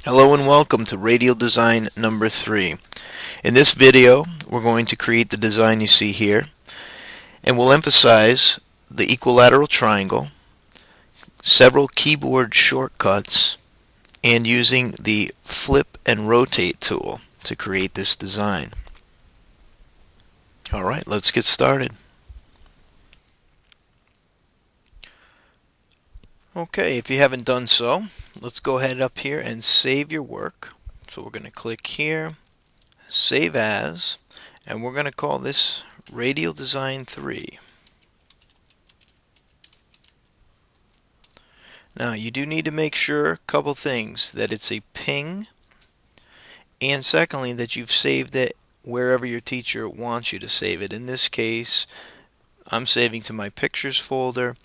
Hello and welcome to Radial Design number 3. In this video, we're going to create the design you see here, and we'll emphasize the equilateral triangle, several keyboard shortcuts, and using the flip and rotate tool to create this design. Alright, let's get started. Okay, if you haven't done so, let's go ahead up here and save your work. So we're going to click here, Save As, and we're going to call this Radial Design 3. Now you do need to make sure a couple things, that it's a ping, and secondly that you've saved it wherever your teacher wants you to save it. In this case, I'm saving to my pictures folder.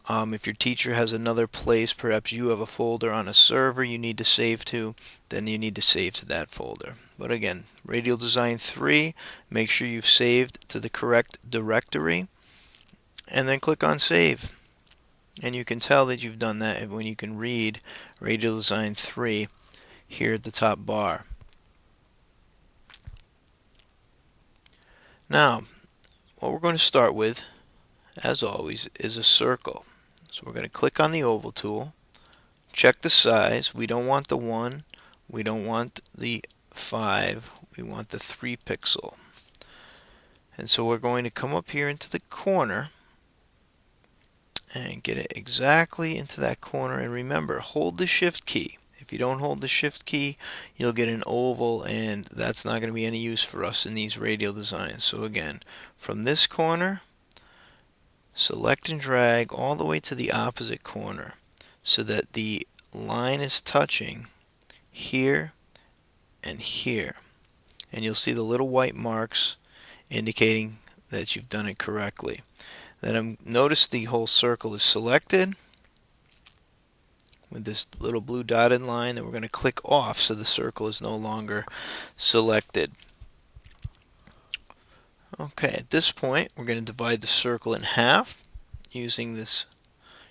If your teacher has another place, perhaps you have a folder on a server you need to save to, then you need to save to that folder. But again, Radial Design 3, make sure you've saved to the correct directory, and then click on Save. And you can tell that you've done that when you can read Radial Design 3 here at the top bar. Now, what we're going to start with, as always, is a circle. So we're going to click on the oval tool, check the size. We don't want the 1, we don't want the 5, we want the 3 pixel. And so we're going to come up here into the corner and get it exactly into that corner, and remember, hold the shift key. If you don't hold the shift key, you'll get an oval, and that's not going to be any use for us in these radial designs. So again, from this corner, select and drag all the way to the opposite corner so that the line is touching here and here, and you'll see the little white marks indicating that you've done it correctly. Then notice the whole circle is selected with this little blue dotted line that we're going to click off so the circle is no longer selected. Okay, at this point we're going to divide the circle in half using this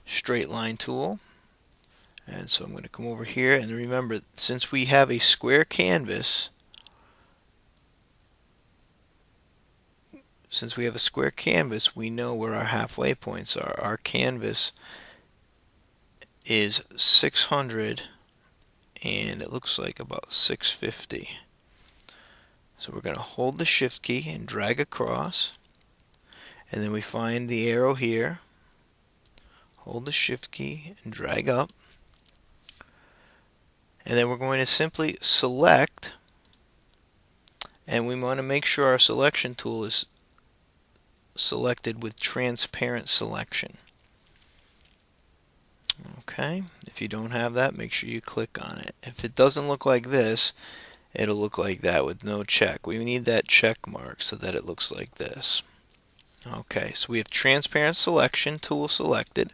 straight line tool. And so I'm going to come over here, and remember, since we have a square canvas, we know where our halfway points are. Our canvas is 600, and it looks like about 650. So we're going to hold the shift key and drag across, and then we find the arrow here, hold the shift key and drag up, and then we're going to simply select, and we want to make sure our selection tool is selected with transparent selection. Okay, if you don't have that, make sure you click on it. If it doesn't look like this, it'll look like that with no check. We need that check mark so that it looks like this. Okay, so we have transparent selection tool selected.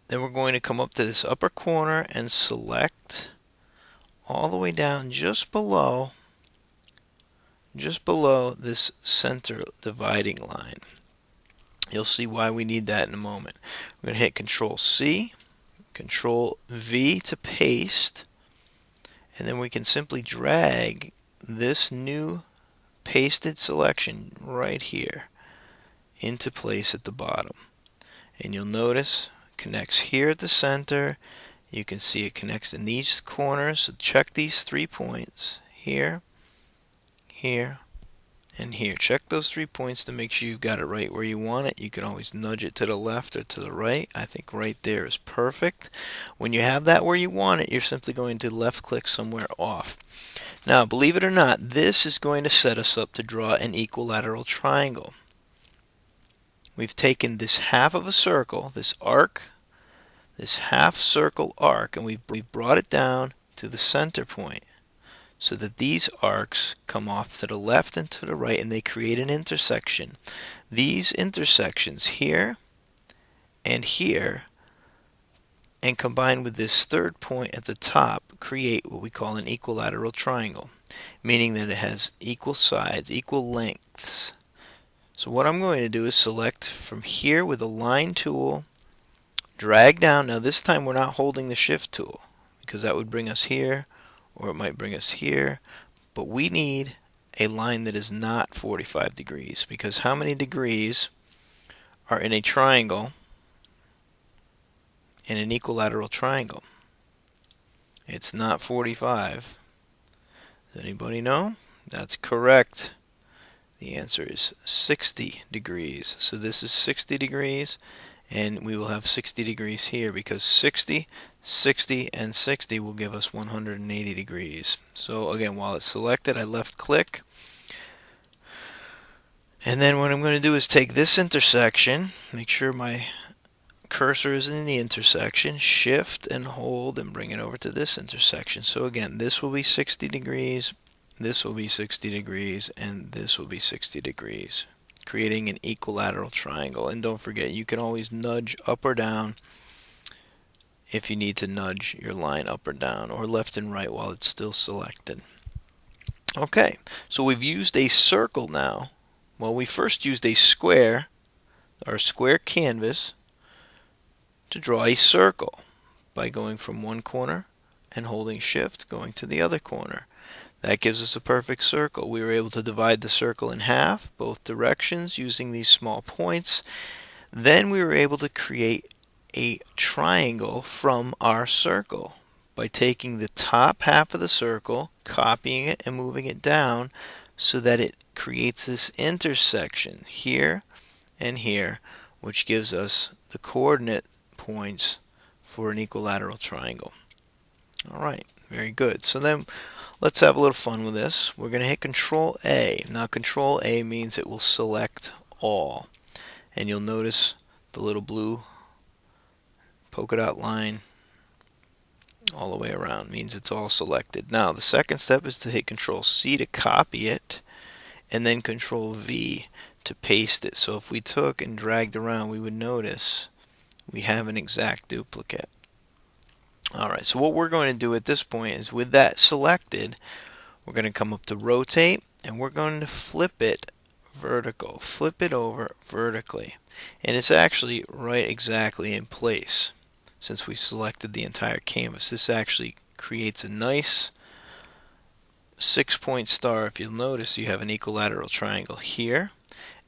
Then we're going to come up to this upper corner and select all the way down just below this center dividing line. You'll see why we need that in a moment. We're going to hit Control C, Control V to paste, and then we can simply drag this new pasted selection right here into place at the bottom. And you'll notice it connects here at the center. You can see it connects in these corners. So check these 3 points here, here, and here. Check those 3 points to make sure you've got it right where you want it. You can always nudge it to the left or to the right. I think right there is perfect. When you have that where you want it, you're simply going to left click somewhere off. Now, believe it or not, this is going to set us up to draw an equilateral triangle. We've taken this half of a circle, this arc, this half circle arc, and we've brought it down to the center point so that these arcs come off to the left and to the right, and they create an intersection. These intersections here and here, and combined with this third point at the top, create what we call an equilateral triangle, meaning that it has equal sides, equal lengths. So what I'm going to do is select from here with the line tool, drag down. Now this time we're not holding the shift tool. because that would bring us here, or it might bring us here. But we need a line that is not 45 degrees, because how many degrees are in a triangle, in an equilateral triangle? It's not 45. Does anybody know? That's correct. The answer is 60 degrees. So this is 60 degrees, and we will have 60 degrees here, because 60, 60, and 60 will give us 180 degrees. So again, while it's selected, I left click. And then what I'm going to do is take this intersection, make sure my cursor is in the intersection, shift and hold and bring it over to this intersection. So again, this will be 60 degrees, this will be 60 degrees, and this will be 60 degrees, creating an equilateral triangle. And don't forget, you can always nudge up or down if you need to nudge your line up or down, or left and right while it's still selected. Okay, so we've used a circle now. Well, we first used a square, our square canvas, to draw a circle by going from one corner and holding shift, going to the other corner. That gives us a perfect circle. We were able to divide the circle in half, both directions, using these small points. Then we were able to create a triangle from our circle by taking the top half of the circle, copying it, and moving it down so that it creates this intersection here and here, which gives us the coordinate points for an equilateral triangle. Alright, very good. So then let's have a little fun with this. We're going to hit Control A. Now Control A means it will select all. And you'll notice the little blue polka dot line all the way around means it's all selected. Now the second step is to hit Control C to copy it, and then Control V to paste it. So if we took and dragged around, we would notice we have an exact duplicate. Alright, so what we're going to do at this point is, with that selected, we're going to come up to rotate, and we're going to flip it vertical. Flip it over vertically. And it's actually right exactly in place. Since we selected the entire canvas, this actually creates a nice 6-point star. If you'll notice, you have an equilateral triangle here,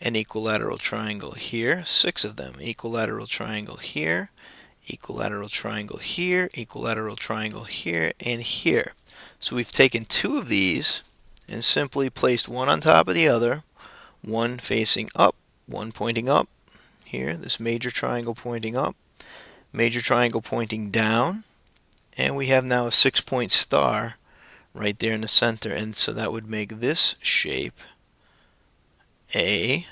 an equilateral triangle here, 6 of them, equilateral triangle here, equilateral triangle here, equilateral triangle here, and here. So we've taken 2 of these and simply placed one on top of the other, one facing up, one pointing up here, this major triangle pointing up, major triangle pointing down, and we have now a 6-point star right there in the center. And so that would make this shape a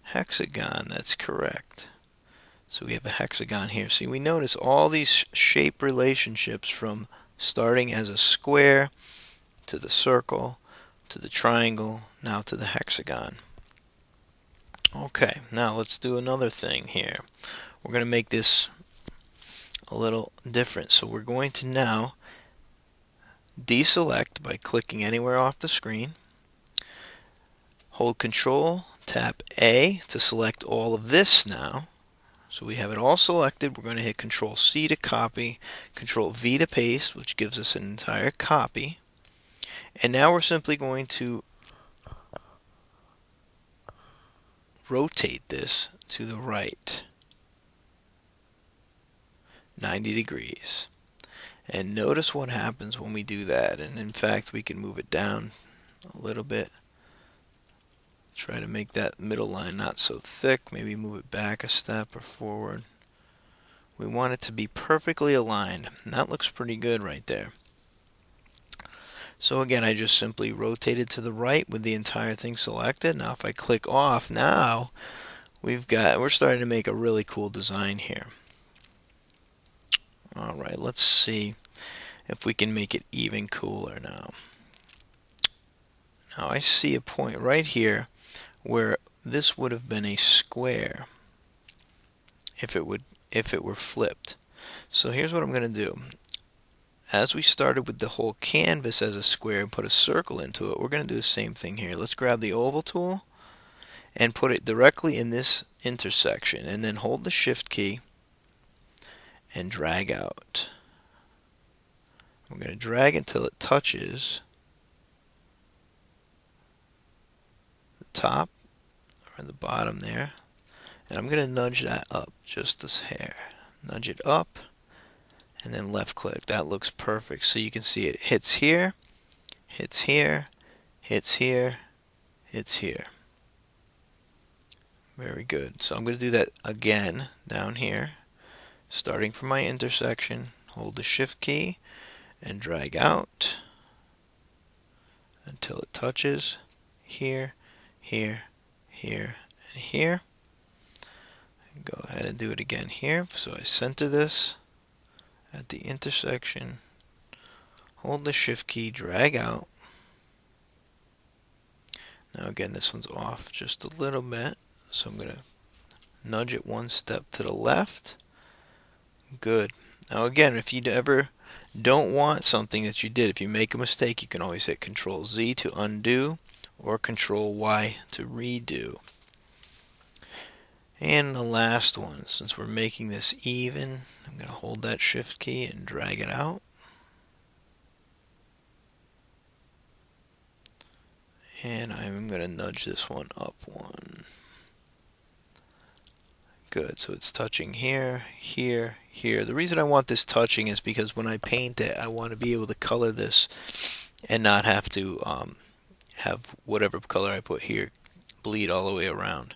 hexagon. That's correct. So we have a hexagon here. See, we notice all these shape relationships from starting as a square to the circle to the triangle, now to the hexagon. Okay, now let's do another thing here. We're going to make this a little different. So we're going to now deselect by clicking anywhere off the screen. Hold Control, tap A to select all of this now. So we have it all selected. We're going to hit Control C to copy, Control V to paste, which gives us an entire copy. And now we're simply going to rotate this to the right 90 degrees. And notice what happens when we do that. And in fact, we can move it down a little bit. Try to make that middle line not so thick. Maybe move it back a step or forward. We want it to be perfectly aligned. And that looks pretty good right there. So again, I just simply rotated to the right with the entire thing selected. Now if I click off, now we're starting to make a really cool design here. Alright, let's see if we can make it even cooler now. Now I see a point right here where this would have been a square if it were flipped. So here's what I'm going to do. As we started with the whole canvas as a square and put a circle into it, we're going to do the same thing here. Let's grab the oval tool and put it directly in this intersection, and then hold the shift key and drag out. We're going to drag until it touches the top or the bottom there. And I'm going to nudge that up just this hair. Nudge it up and then left click. That looks perfect. So you can see it hits here, hits here, hits here, hits here. Very good. So I'm going to do that again down here. Starting from my intersection, hold the shift key and drag out until it touches here, here, here, and here. And go ahead and do it again here. So I center this at the intersection, hold the shift key, drag out. Now again, this one's off just a little bit, so I'm going to nudge it one step to the left. Good. Now again, if you ever don't want something that you did, if you make a mistake, you can always hit Control Z to undo or Control Y to redo. And the last one, since we're making this even, I'm going to hold that shift key and drag it out. And I'm going to nudge this one up one. Good, so it's touching here, here, here. The reason I want this touching is because when I paint it, I want to be able to color this and not have to have whatever color I put here bleed all the way around.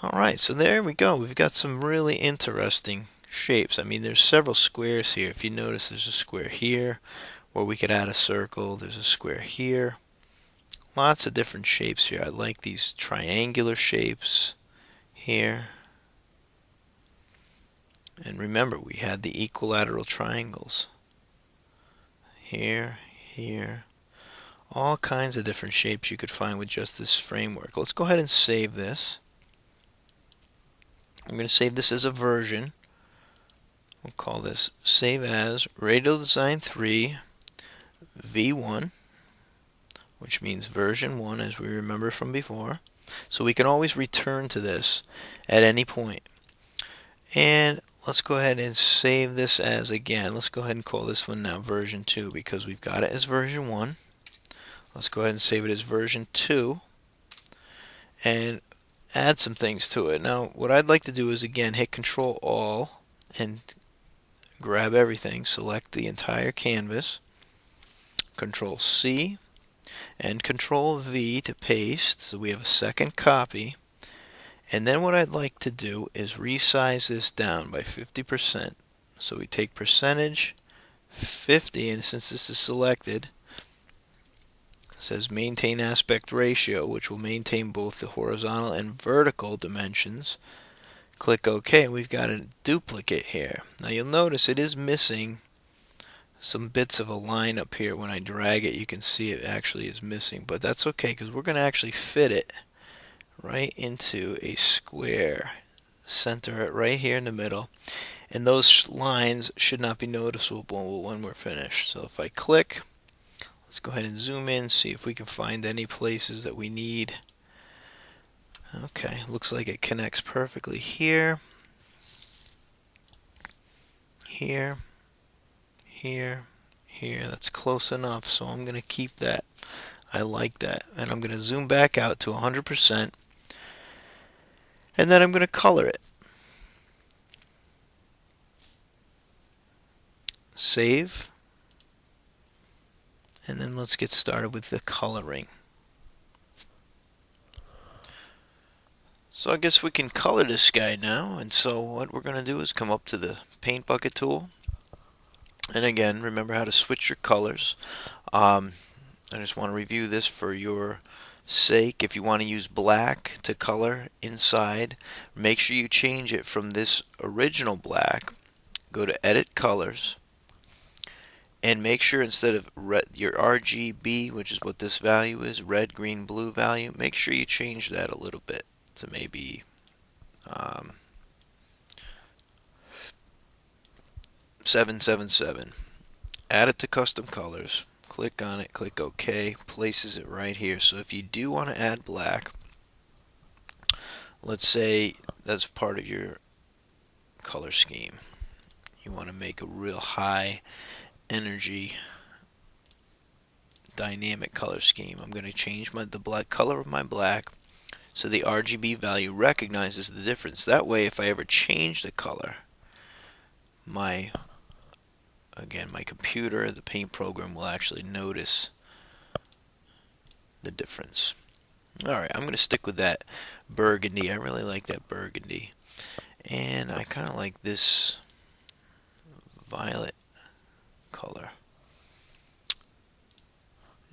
Alright, so there we go. We've got some really interesting shapes. I mean, there's several squares here. If you notice, there's a square here where we could add a circle. There's a square here. Lots of different shapes here. I like these triangular shapes here. And remember, we had the equilateral triangles. Here, here. All kinds of different shapes you could find with just this framework. Let's go ahead and save this. I'm going to save this as a version. We'll call this Save As Radial Design 3 V1, which means version 1 as we remember from before. So we can always return to this at any point. And let's go ahead and save this as, again, let's go ahead and call this one now version 2 because we've got it as version 1. Let's go ahead and save it as version 2 and add some things to it. Now, what I'd like to do is, again, hit Control All and grab everything, select the entire canvas, Control C and Control V to paste, so we have a second copy. And then what I'd like to do is resize this down by 50%. So we take percentage 50, and since this is selected, it says maintain aspect ratio, which will maintain both the horizontal and vertical dimensions. Click OK, and we've got a duplicate here. Now you'll notice it is missing some bits of a line up here. When I drag it, you can see it actually is missing, but that's okay because we're going to actually fit it right into a square. Center it right here in the middle, and those lines should not be noticeable when we're finished. So if I click, let's go ahead and zoom in, see if we can find any places that we need. Okay, looks like it connects perfectly here, here, here, here. That's close enough, so I'm going to keep that. I like that. And I'm going to zoom back out to 100%, and then I'm going to color it. Save. And then let's get started with the coloring. So I guess we can color this guy now, and so what we're going to do is come up to the paint bucket tool, and again, remember how to switch your colors. I just want to review this for your sake. If you want to use black to color inside, make sure you change it from this original black. Go to Edit Colors, and make sure instead of your RGB, which is what this value is, red, green, blue value, make sure you change that a little bit to maybe 777. Add it to custom colors. Click on it, click OK, places it right here. So if you do want to add black, let's say that's part of your color scheme. You want to make a real high energy dynamic color scheme. I'm going to change the black color of my black so the RGB value recognizes the difference. That way, if I ever change the color, my computer, the paint program, will actually notice the difference. Alright, I'm going to stick with that burgundy. I really like that burgundy. And I kind of like this violet color.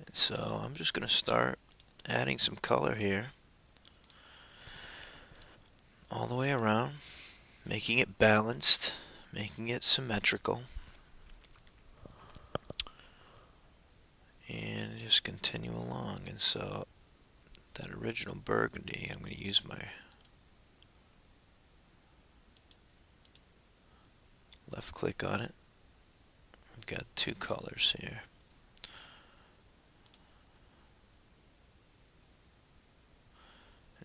And so I'm just going to start adding some color here all the way around, making it balanced, making it symmetrical. And just continue along. And so that original burgundy, I'm going to use my left click on it. I've got two colors here.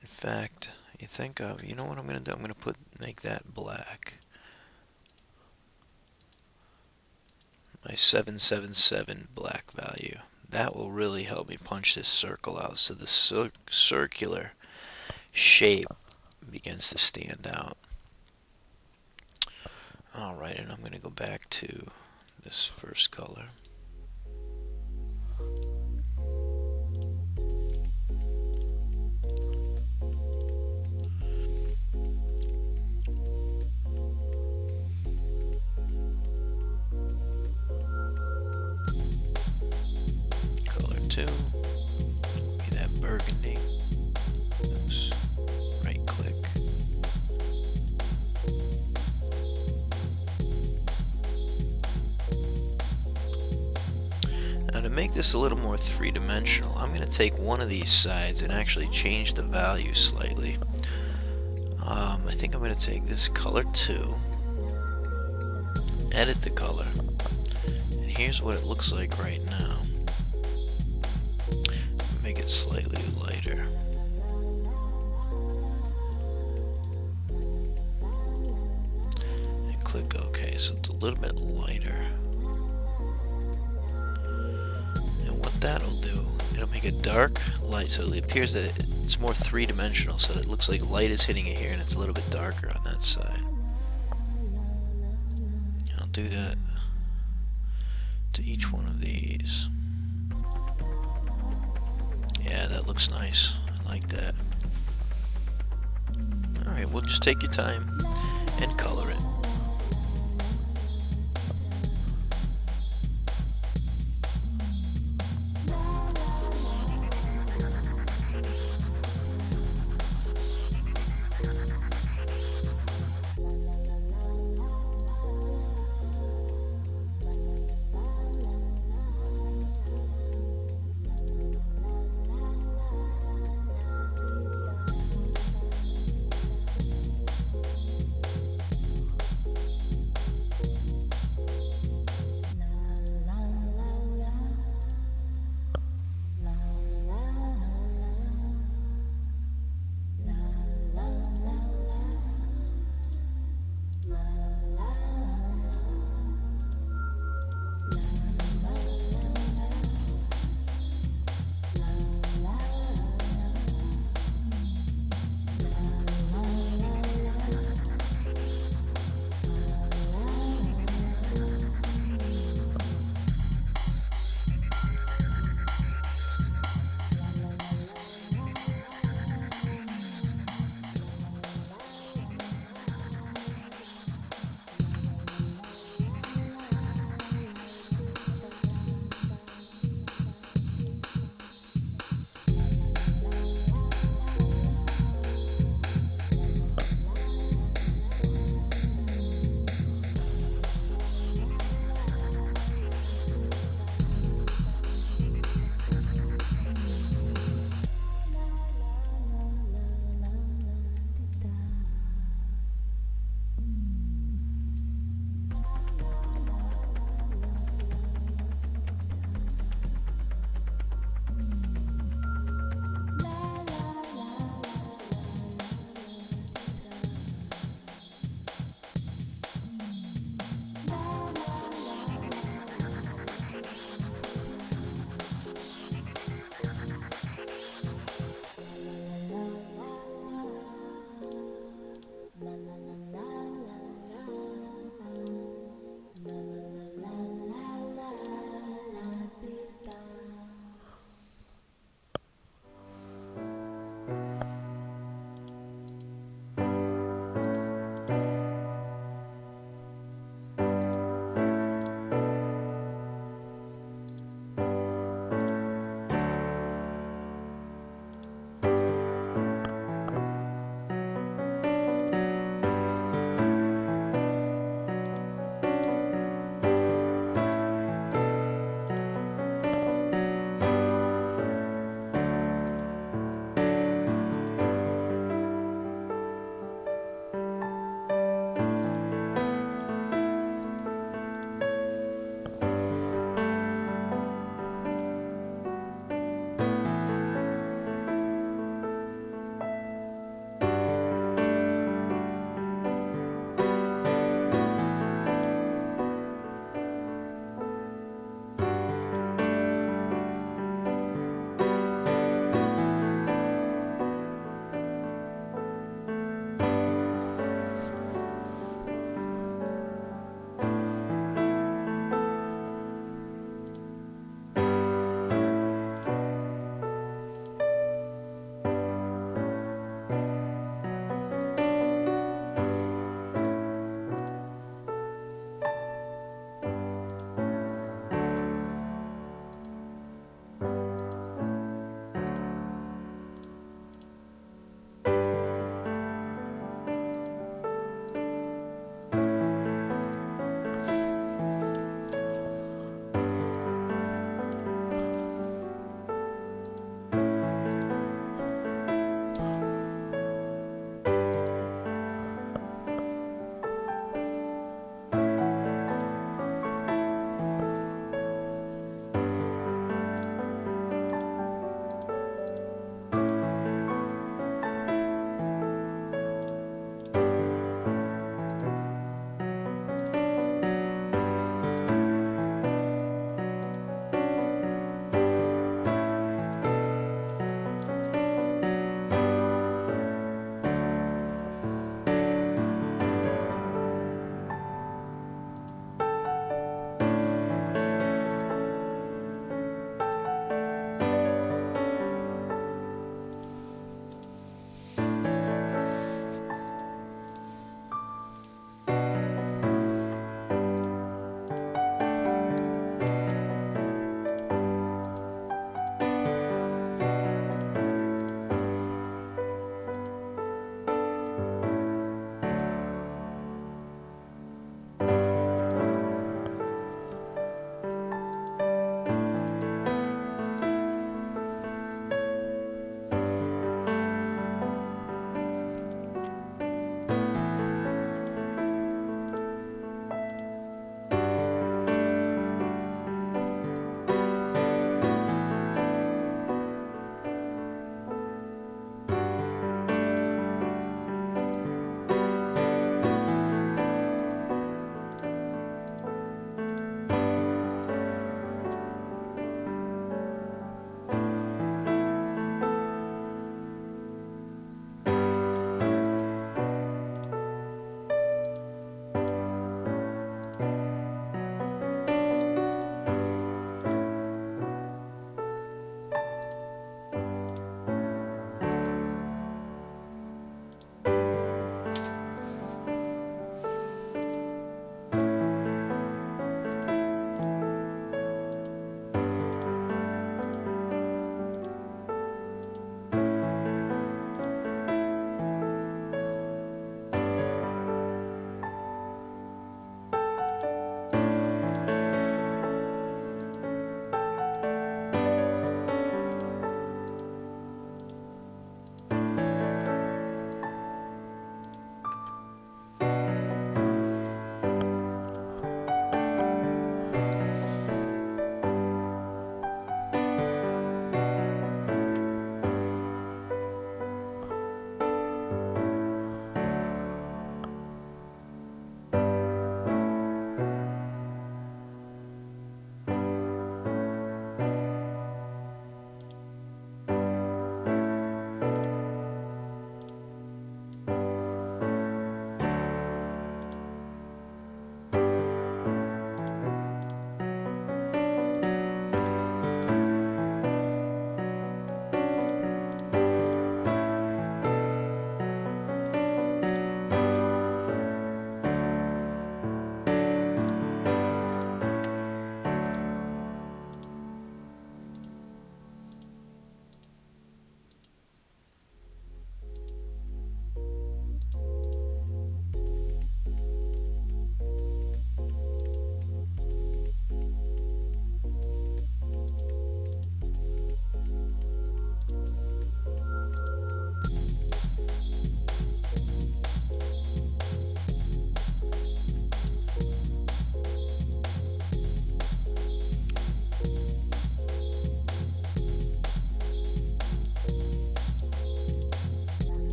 In fact, you know what I'm going to do? I'm going to make that black. My 777 black value. That will really help me punch this circle out so the circular shape begins to stand out. Alright, and I'm going to go back to this first color. Color 2. Be that burgundy. Oops. Right click. Now to make this a little more three-dimensional, I'm going to take one of these sides and actually change the value slightly. I think I'm going to take this color 2, edit the color, and here's what it looks like right now. Make it slightly lighter. And click OK, so it's a little bit lighter. And what that'll do, it'll make it dark, light, so it appears that it's more three-dimensional, so it looks like light is hitting it here and it's a little bit darker on that side. I'll do that to each one of these. Yeah, that looks nice. I like that. Alright, we'll just take your time and color it.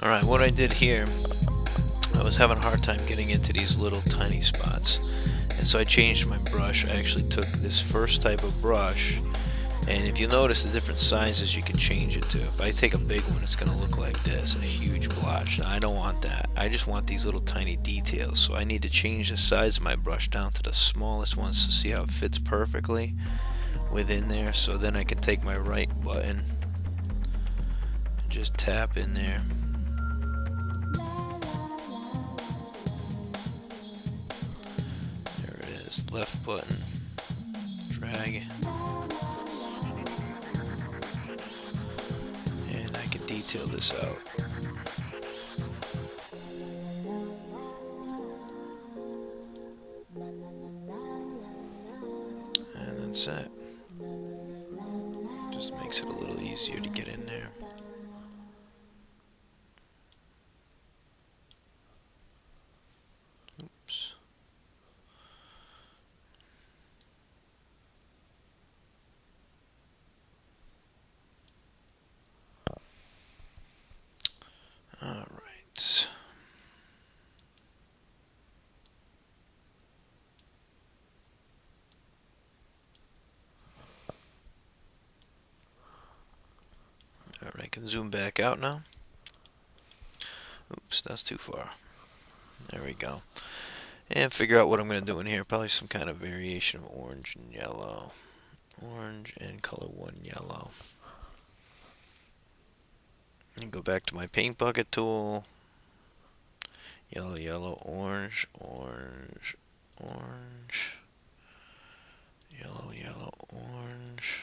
Alright, what I did here, I was having a hard time getting into these little tiny spots. And so I changed my brush. I actually took this first type of brush, and if you notice the different sizes you can change it to. If I take a big one, it's going to look like this, a huge blotch. Now, I don't want that. I just want these little tiny details. So I need to change the size of my brush down to the smallest ones to see how it fits perfectly within there. So then I can take my right button and just tap in there. There it is. Left button. Drag. And I can detail this out. And that's it. Just makes it a little easier to get in there. Oops. Alright. Alright, I can zoom back out now. Oops, that's too far. There we go. And figure out what I'm going to do in here. Probably some kind of variation of orange and yellow. Orange and color one yellow. And go back to my paint bucket tool. Yellow, yellow, orange, orange, orange. Yellow, yellow, orange.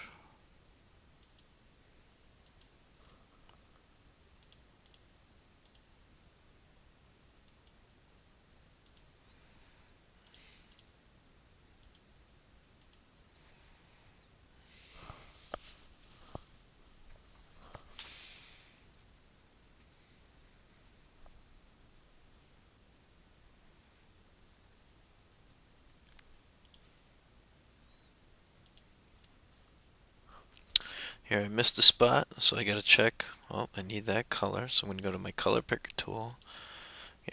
Here I missed a spot, so I gotta check. Oh, I need that color, so I'm gonna go to my color picker tool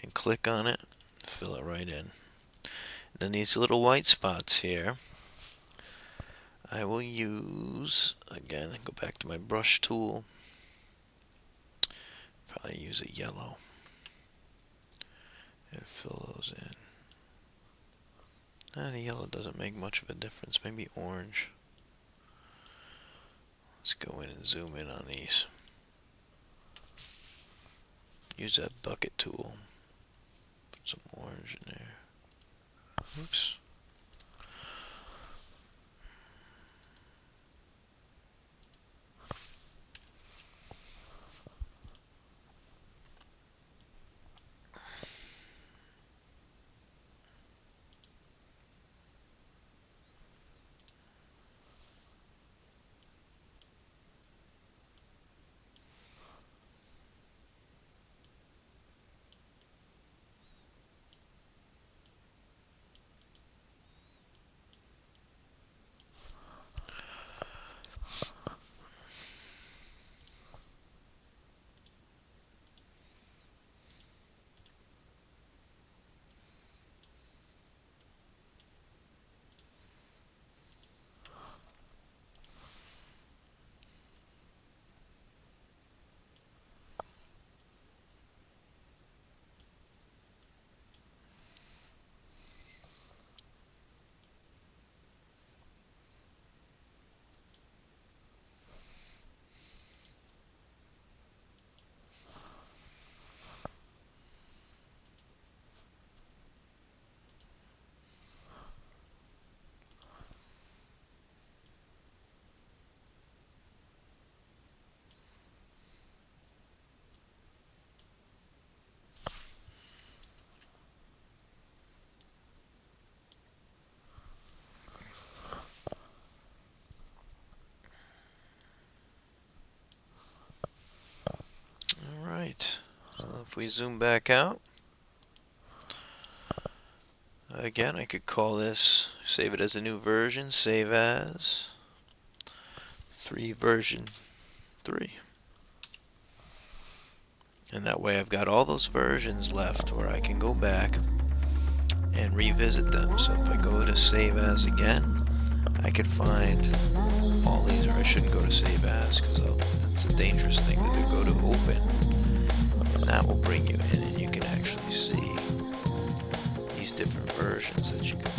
and click on it, fill it right in. And then these little white spots here, I will use, again, go back to my brush tool, probably use a yellow, and fill those in. The yellow doesn't make much of a difference, maybe orange. Let's go in and zoom in on these. Use that bucket tool. Put some orange in there. Oops. Alright, so if we zoom back out, again I could call this, save it as a new version, save as 3 version 3. And that way I've got all those versions left where I can go back and revisit them. So if I go to save as again, I can find all these, or I shouldn't go to save as because that's a dangerous thing to do. Go to open, and that will bring you in, and you can actually see these different versions that you can